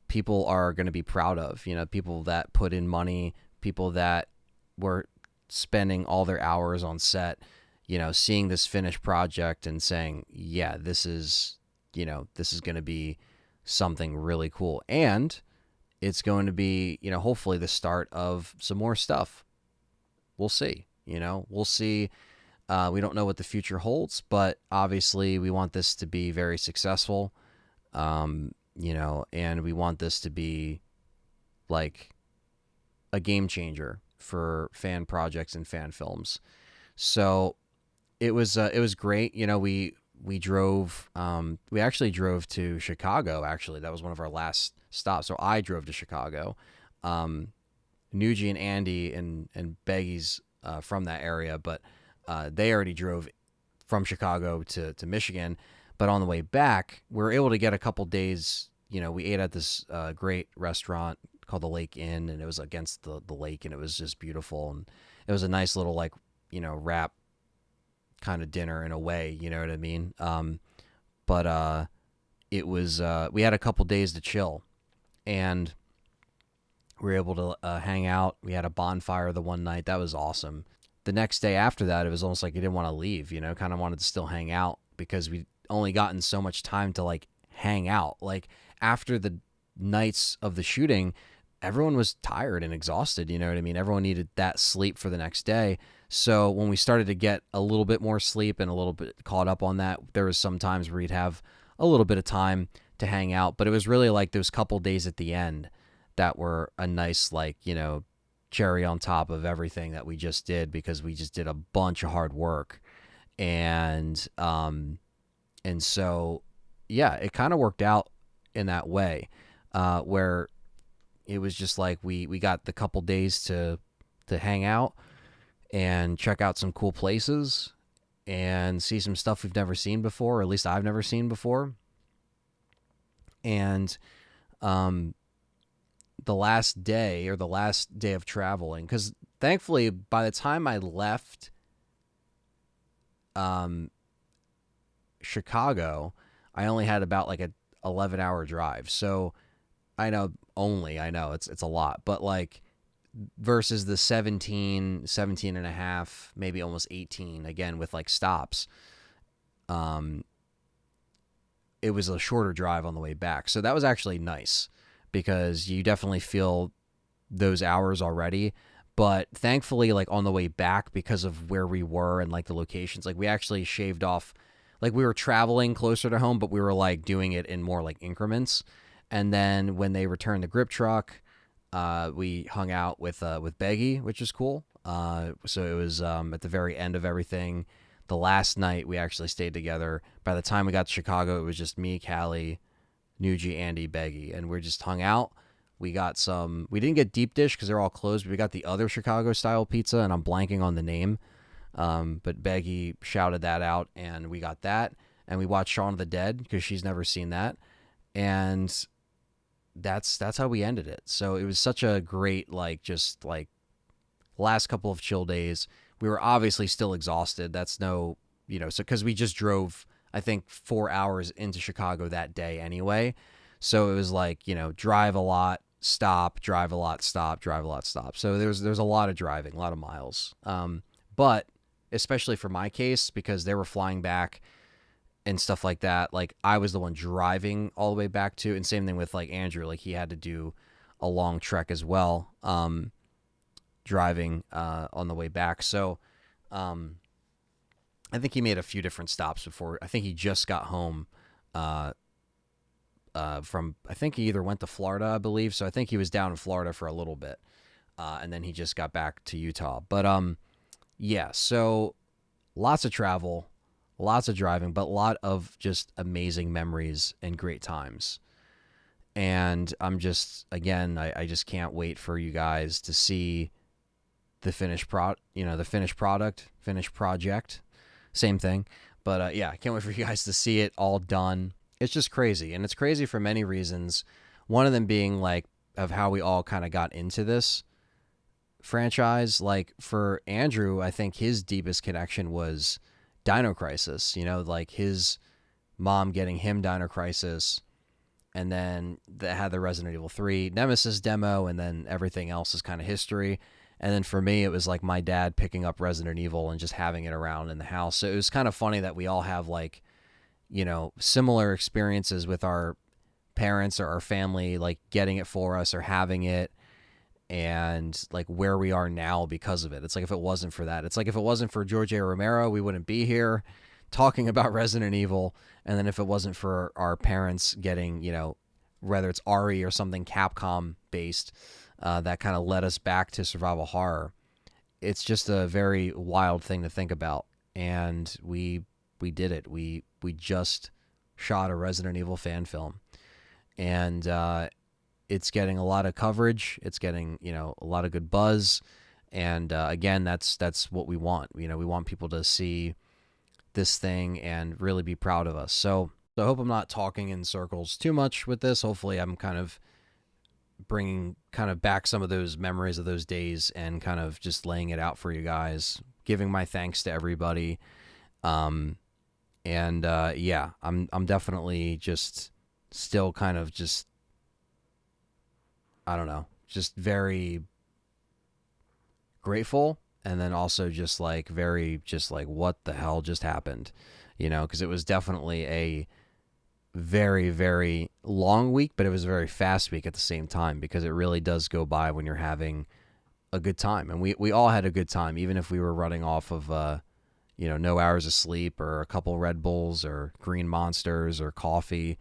people are going to be proud of, people that put in money, people that were spending all their hours on set, seeing this finished project and saying, yeah, this is going to be something really cool. And it's going to be, hopefully the start of some more stuff. We'll see, we'll see. We don't know what the future holds, but obviously we want this to be very successful. And we want this to be like a game changer for fan projects and fan films. So it was great. We drove, we actually drove to Chicago. Actually, that was one of our last stops. So I drove to Chicago. Nuji and Andy and Beggy's from that area, but they already drove from Chicago to Michigan. But on the way back, we were able to get a couple days. We ate at this great restaurant called the Lake Inn, and it was against the lake, and it was just beautiful. And it was a nice little wrap kind of dinner in a way, you know what I mean? But it was we had a couple days to chill, and we were able to hang out. We had a bonfire the one night. That was awesome. The next day after that, it was almost like you didn't want to leave, kind of wanted to still hang out because we only gotten so much time to hang out. After the nights of the shooting, everyone was tired and exhausted, you know what I mean? Everyone needed that sleep for the next day. So when we started to get a little bit more sleep and a little bit caught up on that, there was some times where we'd have a little bit of time to hang out, but it was really those couple days at the end that were a nice, cherry on top of everything that we just did, because we just did a bunch of hard work. And so, yeah, it kind of worked out in that way, where it was just we got the couple days to hang out and check out some cool places and see some stuff we've never seen before, or at least I've never seen before. And the last day of traveling, because thankfully by the time I left Chicago, I only had about a 11-hour drive. So I know it's a lot, but versus the 17 and a half, maybe almost 18 again with stops, it was a shorter drive on the way back. So that was actually nice, because you definitely feel those hours already. But thankfully, on the way back, because of where we were and the locations, we actually shaved off, we were traveling closer to home, but we were doing it in more increments. And then when they returned the grip truck, we hung out with Beggy, which is cool. So it was at the very end of everything. The last night we actually stayed together. By the time we got to Chicago, it was just me, Callie, Nuji, Andy, Beggy, and we just hung out. We didn't get deep dish because they're all closed, but we got the other Chicago style pizza, and I'm blanking on the name. But Beggy shouted that out, and we got that. And we watched Shaun of the Dead because she's never seen that. And that's how we ended it. So it was such a great, last couple of chill days. We were obviously still exhausted. That's so because we just drove, I think, 4 hours into Chicago that day anyway. So it was drive a lot, stop, drive a lot, stop, drive a lot, stop. So there's a lot of driving, a lot of miles. But especially for my case, because they were flying back and stuff like that, I was the one driving all the way back to, and same thing with Andrew, he had to do a long trek as well, driving on the way back. So I think he made a few different stops before. I think he just got home from, I think he either went to Florida, I believe. So I think he was down in Florida for a little bit, and then he just got back to Utah. But yeah, so lots of travel, lots of driving, but a lot of just amazing memories and great times. And I'm just, again, I just can't wait for you guys to see the finished project, same thing. But yeah, I can't wait for you guys to see it all done. It's just crazy, and it's crazy for many reasons. One of them being of how we all kind of got into this franchise. For Andrew, I think his deepest connection was Dino Crisis. His mom getting him Dino Crisis, and then that had the Resident Evil 3 Nemesis demo, and then everything else is kind of history. And then for me, it was my dad picking up Resident Evil and just having it around in the house. So it was kind of funny that we all have similar experiences with our parents or our family, getting it for us or having it, and where we are now because of it. It's if it wasn't for that, it's if it wasn't for George A. Romero, we wouldn't be here talking about Resident Evil. And then if it wasn't for our parents getting, whether it's RE or something Capcom based, that kind of led us back to survival horror. It's just a very wild thing to think about. And we did it. We just shot a Resident Evil fan film, and it's getting a lot of coverage. It's getting, a lot of good buzz. And again, that's what we want. We want people to see this thing and really be proud of us. So I hope I'm not talking in circles too much with this. Hopefully I'm kind of bringing kind of back some of those memories of those days and kind of just laying it out for you guys, giving my thanks to everybody. Yeah, I'm definitely just still kind of just, I don't know, just very grateful. And then also just like very, just like, what the hell just happened, because it was definitely a very, very long week, but it was a very fast week at the same time, because it really does go by when you're having a good time. And we all had a good time, even if we were running off of, no hours of sleep or a couple Red Bulls or green monsters or coffee.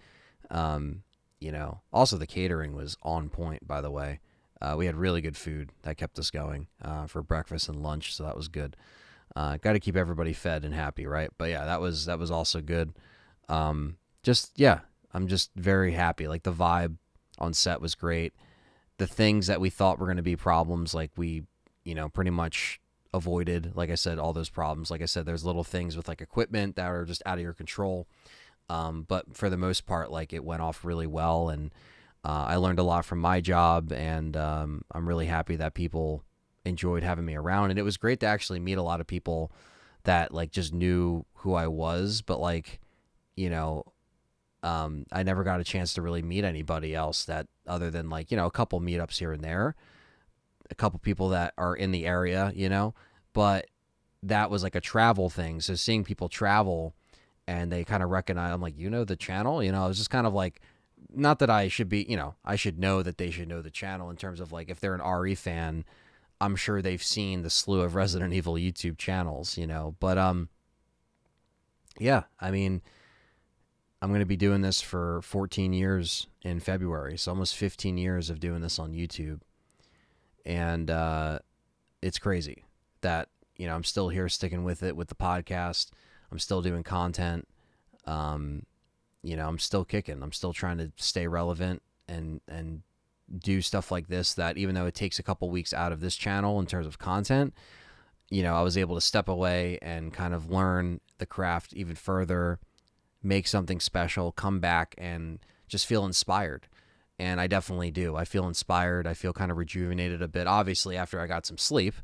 Also the catering was on point, by the way. We had really good food that kept us going for breakfast and lunch, so that was good. Got to keep everybody fed and happy, right? But yeah, that was also good. I'm just very happy. Like, the vibe on set was great. The things that we thought were going to be problems, like, we, pretty much avoided. Like I said, all those problems. Like I said, there's little things with like equipment that are just out of your control. But for the most part, like, it went off really well, and I learned a lot from my job, and I'm really happy that people enjoyed having me around. And it was great to actually meet a lot of people that like just knew who I was, but like, I never got a chance to really meet anybody else that, other than like, a couple meetups here and there, a couple people that are in the area, but that was like a travel thing. So seeing people travel and they kind of recognize, I'm like, the channel, I was just kind of like, not that I should be, I should know that they should know the channel in terms of like, if they're an RE fan, I'm sure they've seen the slew of Resident Evil YouTube channels, but, yeah, I mean, I'm going to be doing this for 14 years in February. So almost 15 years of doing this on YouTube. And, it's crazy that, I'm still here sticking with it with the podcast. I'm still doing content. I'm still kicking. I'm still trying to stay relevant and do stuff like this, that even though it takes a couple weeks out of this channel in terms of content, I was able to step away and kind of learn the craft even further, make something special, come back and just feel inspired. And I definitely do. I feel inspired. I feel kind of rejuvenated a bit. Obviously, after I got some sleep,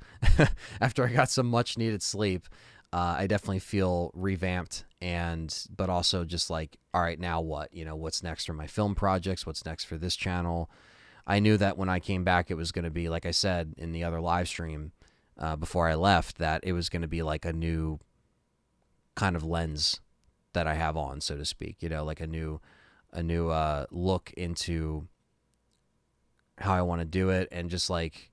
after I got some much needed sleep, I definitely feel revamped, but also just like, all right, now what? What's next for my film projects? What's next for this channel? I knew that when I came back, it was going to be, like I said in the other live stream before I left, that it was going to be like a new kind of lens that I have on, so to speak, like a new look into how I want to do it, and just like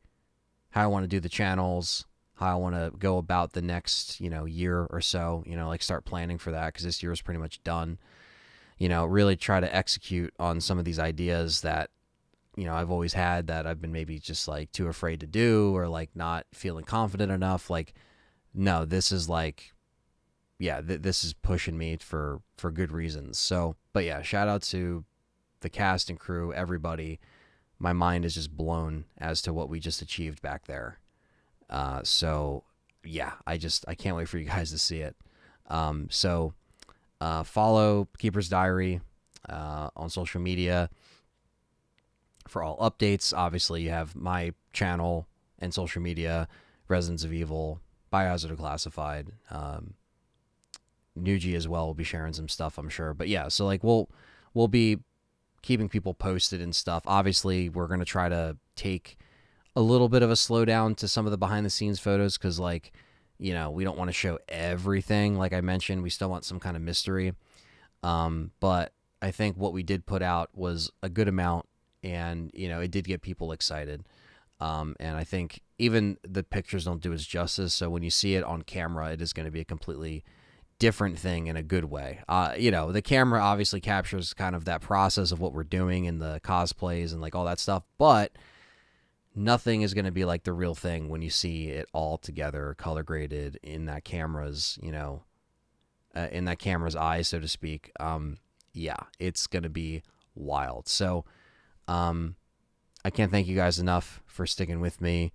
how I want to do the channels, how I want to go about the next, year or so, like start planning for that, because this year is pretty much done. Really try to execute on some of these ideas that, I've always had, that I've been maybe just like too afraid to do, or like not feeling confident enough. Like, no, this is like, yeah, this is pushing me for good reasons. So, but yeah, shout out to the cast and crew, everybody. My mind is just blown as to what we just achieved back there. So yeah, I can't wait for you guys to see it. Follow Keeper's Diary on social media for all updates. Obviously, you have my channel and social media, Residents of Evil, Biohazard Classified, Nuji as well will be sharing some stuff, I'm sure. But yeah, so like we'll be keeping people posted and stuff. Obviously, we're going to try to take a little bit of a slowdown to some of the behind the scenes photos, because like, we don't want to show everything. Like I mentioned, we still want some kind of mystery. But I think what we did put out was a good amount, and it did get people excited. And I think even the pictures don't do its justice. So when you see it on camera, it is going to be a completely different thing in a good way. The camera obviously captures kind of that process of what we're doing in the cosplays and like all that stuff, but nothing is going to be like the real thing when you see it all together, color graded in that camera's, in that camera's eye, so to speak. Yeah, it's going to be wild. So, I can't thank you guys enough for sticking with me.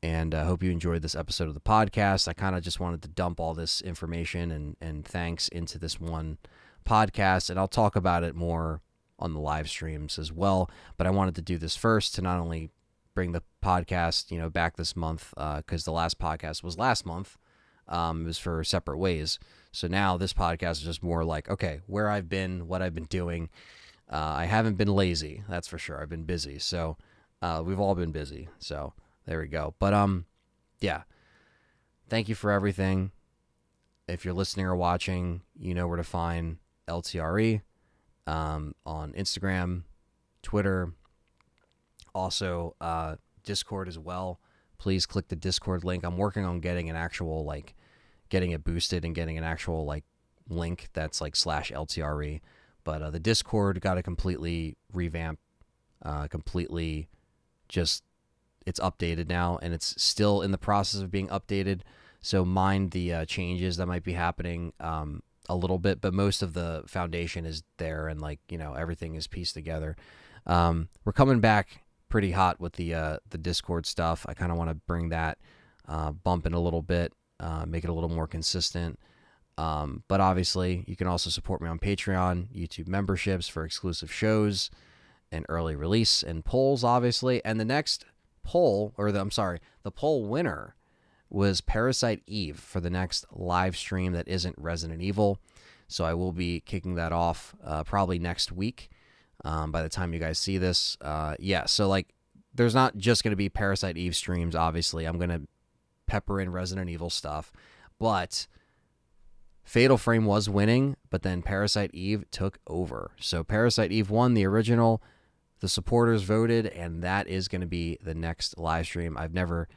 And I hope you enjoyed this episode of the podcast. I kind of just wanted to dump all this information and thanks into this one podcast, and I'll talk about it more on the live streams as well. But I wanted to do this first to not only bring the podcast, back this month, because the last podcast was last month. It was for separate ways. So now this podcast is just more like, okay, where I've been, what I've been doing. I haven't been lazy, that's for sure. I've been busy. So we've all been busy. So there we go. But yeah. Thank you for everything. If you're listening or watching, you know where to find LTRE on Instagram, Twitter, also Discord as well. Please click the Discord link. I'm working on getting an actual, getting it boosted and getting an actual, link that's, /LTRE. But the Discord got a completely revamp, completely just, it's updated now, and it's still in the process of being updated. So mind the changes that might be happening a little bit, but most of the foundation is there, and everything is pieced together. We're coming back pretty hot with the Discord stuff. I kind of want to bring that bump in a little bit, make it a little more consistent. But obviously, you can also support me on Patreon, YouTube memberships for exclusive shows and early release and polls, obviously. And the next poll, the poll winner was Parasite Eve for the next live stream that isn't Resident Evil. So I will be kicking that off probably next week. By the time you guys see this, so there's not just going to be Parasite Eve streams. Obviously, I'm going to pepper in Resident Evil stuff, but Fatal Frame was winning, but then Parasite Eve took over. So Parasite Eve won the original. The supporters voted, and that is going to be the next live stream. I've never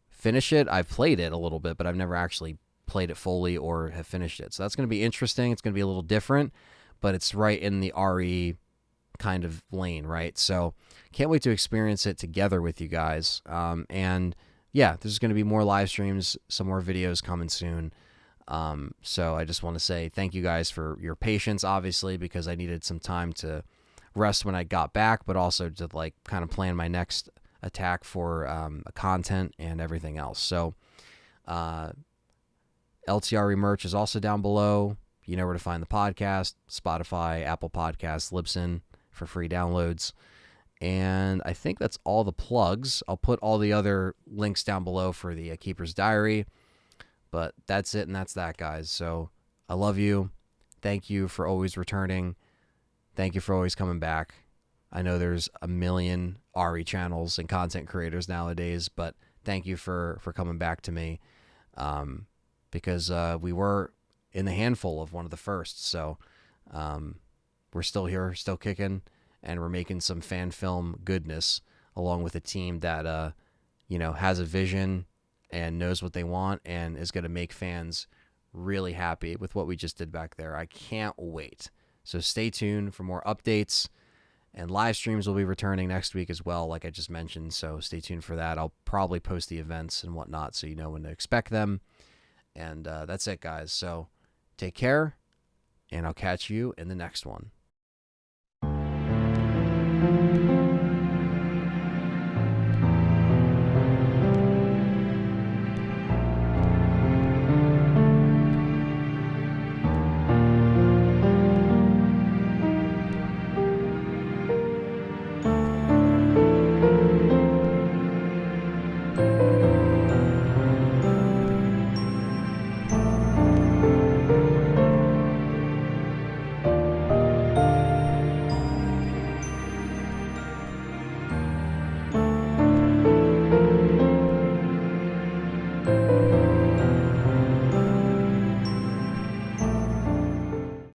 finished it. I've played it a little bit, but I've never actually played it fully or have finished it. So that's going to be interesting. It's going to be a little different, but it's right in the RE kind of lane, right? So can't wait to experience it together with you guys. And yeah, there's going to be more live streams, some more videos coming soon. So I just want to say thank you guys for your patience, obviously, because I needed some time to rest when I got back, but also to kind of plan my next attack for content and everything else. So LTRE merch is also down below. You know where to find the podcast: Spotify, Apple Podcasts, Libsyn, for free downloads. And I think that's all the plugs. I'll put all the other links down below for the Keeper's Diary. But that's it, and that's that, guys. So I love you. Thank you for always returning. Thank you for always coming back. I know there's a million RE channels and content creators nowadays, but thank you for coming back to me, because we were in the handful of one of the first. So we're still here, still kicking, and we're making some fan film goodness along with a team that has a vision and knows what they want and is going to make fans really happy with what we just did back there. I can't wait. So stay tuned for more updates, and live streams will be returning next week as well, like I just mentioned. So stay tuned for that. I'll probably post the events and whatnot so you know when to expect them. And that's it, guys. So take care, and I'll catch you in the next one.